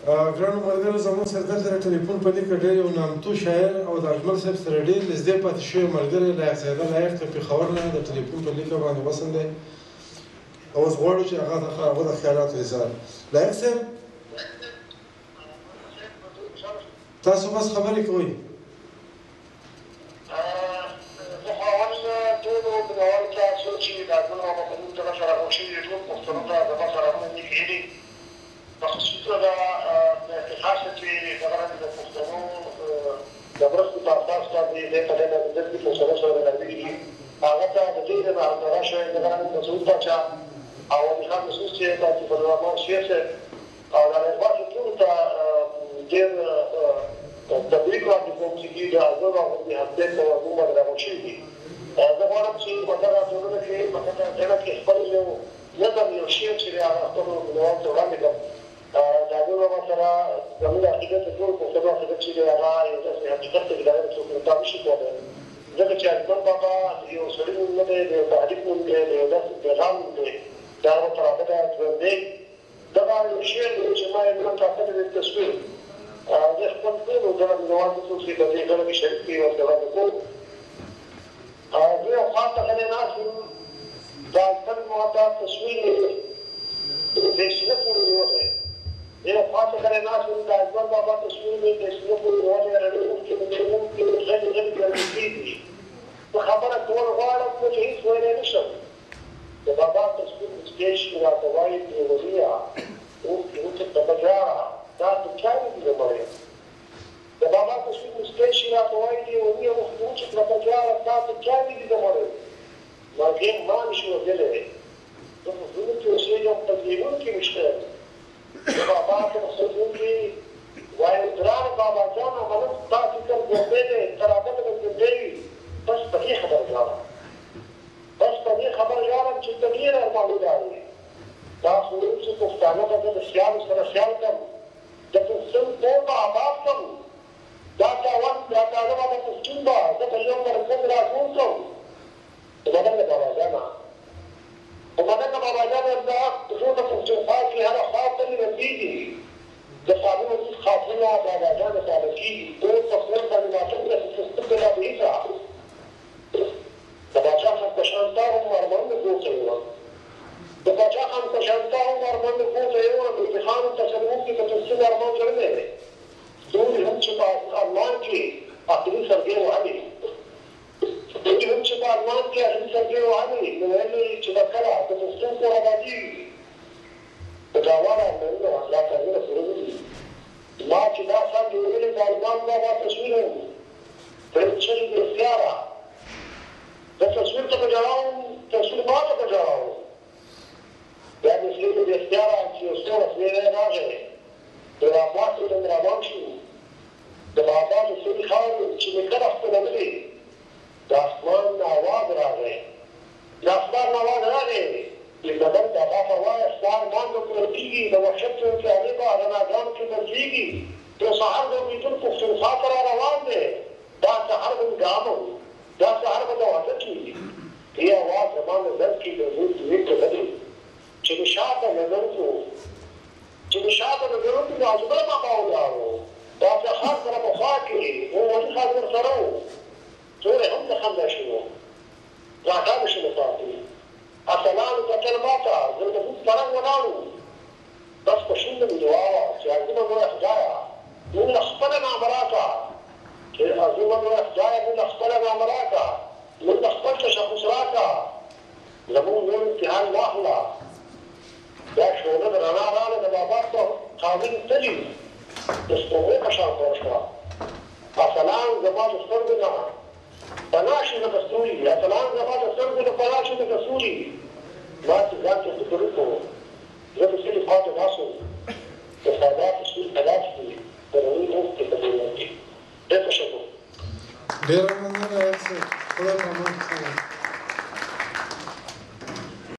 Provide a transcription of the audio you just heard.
ګرانو ملګرو زموږ سره دلته د ټلیفون په لیکه ډېر یو نامتو شاعر او د اجمل صاحب سره ډېر نږدې پاتې شوی ملګری لایق سیده لایق د پېښور نه د ټلیفون په لیکه باندې وصل دی او اوس غواړو چې هغه د خیالاتو اظهار لایق صاحب تاسو بس خبرې کوئ زه خو اول ټولو په اول کې څو چې د اجمل بابا په نوم دغه سره راغونډ شوي ټول پښتنو ته زما سره هم نږدې دي بخصوص توګه خاصه چې دغه د پښتنو د مرستې په اساس باندې د پدې د دې پښتنو سره راځي هغه ته د دې د راځه شوی دغه د مسعود پاچا او د خان مسعود چې تاسو په روان سیاست او د روان ټول ته ډېر تبریک باندې کوم چې د اجازه او د حدث او عمر راغونډ شي زه غواړم چې په دغه ټولنه کې په دغه کې خپل یو نظم یو شی چې هغه خپل نوو ته وړاندې کړم د اجازه سره زموږ عقیده ته ټول پښتنو عقیده چې هغه یو داسې حقیقت ته ګرځي چې مطابق شي کولی ځکه چې اجمل بابا یو سړي نوم نه دی د یو تعریف نوم دی د یو داسې پیغام نوم دی د هغه په رابطه ژوندی دغه یو شعر دی چې ما یې نن ټاکلی دی تصویر زه خپل ټولو دغه مینوال څوک چې په دې ډله کې شریک دي ورته وړاندې کوم زه یو خاص ته غلی ناست یم دا اجمل بابا تصویر د سینه پورې نیولی یو خاص غلی ناست یم د اجمل بابا تصویر مې د سینه پورې نیولی رڼوونکي مجرمونکي غلي غلي ګرځېدلي دي زه خبره کول غواړم خو چې هېڅ ویلی نه شم د بابا تصویر مسکی شي راته وایي بېوليه اوښکې وچېږه په ژاړه دا د چا دي د مړی د بابا تصویر مسکی شي راته وایي بېوليه اوښکې وچېږه په ژاړه دا د چا دي د مړی مرګ ما نشي وژلی زه په زړونو کې اوسېږم په ذهنونو کې مې شته د بابا په مقصدونو کې وایم ګرانه بابا جانه ملک ستا فکر ژوندی دی ترابط به ژوندی وي بس په دې خبر ژاړم بس په دې خبر ژاړم چې ته ډېر ارمانونه یې دا خو چې پښتانه به زه د خیالو سره خیال کړم د پښتون کور به آباد کړم دا تاوان دا تاله به د پښتون به زه په یو مرکز راټول کړم په بدنګه بابا جانه په بدنګه بابا جانه دا زه د پښتونخوا کې هره خوا ته مې رسېږي د قانون خاطرونه بابا جانه تاله کېږي ټول په خپل باندې ماتم د سیستم په لا بهیسه د باچا خان په شان تا هم ارمانونه پورته یوړل د باچا خان په شان تا هم ارمانونه پورته یوړل امتحان تصور کې په تفصیل ارمان کړی دی دوی هم چې په ارمان کې عقلي سرګې وهلې دوی هم چې په ارمان کې عقلي سرګې وهلې نو ویل چې به کله د پښتون کور ابادېږي د ګاونډ ارمانونه دا کارونه پوره نه دي ما چې دا سم جوړېدلی د ارمان بابا تصویر و پرې چرې د اختیاره د تصویر ته به جوړاوم تصویر ما ته به جوړاوم بیا د سلیمې د اختیاره چې یو څو رسمېری راغی د رابات علم روان شو د بابا د سړي خاورې چې مې کله خپلولې د اسمان نه اواز راغی د اسمان نه اواز راغی لکدن د هغه په وایه ستا ارمان به پوره کېږي د وحشت تیارې به رڼاګانو کې بدلېږي یو سهار د اورېدون پښتونخوا ته را روان دی دا سهار به مې ګامه دا سهار به د واده کېږي دې اواز زما نظر کې د زور دوې ته لري چې د شاته نظر کړو چې د شاته نظر کړو د اجمل بابا ولاړو دا سهار سره په خوا کې و ولي خان ورسره و تورې هم د خندا شوي راکاږي شو له ساعتې اصلانو کتل ما ته زه د بوټ په رنګ ولاړو بس په شونډه مې دعا وه چې عظیمه لویه خدایه موږ له خپله نامه راکړه چې عظیمه لویه خدایه موږ له خپله نامه راکړه موږ له خپل تشخص راکړه زموږ نور امتحان واخله دا شعله د رڼا راغله د بابا په خاوین تلي د سپوږمۍ په شان تور شوه اصلان زما د سترګو نه پناه شي لکه ستوري اصلان زما د سترګو نه پناه شي لکه ستوري ما چې ځان ته فکر وکړو زه د سلي خوا ته ناست وم د ساده تصویر په لاس کې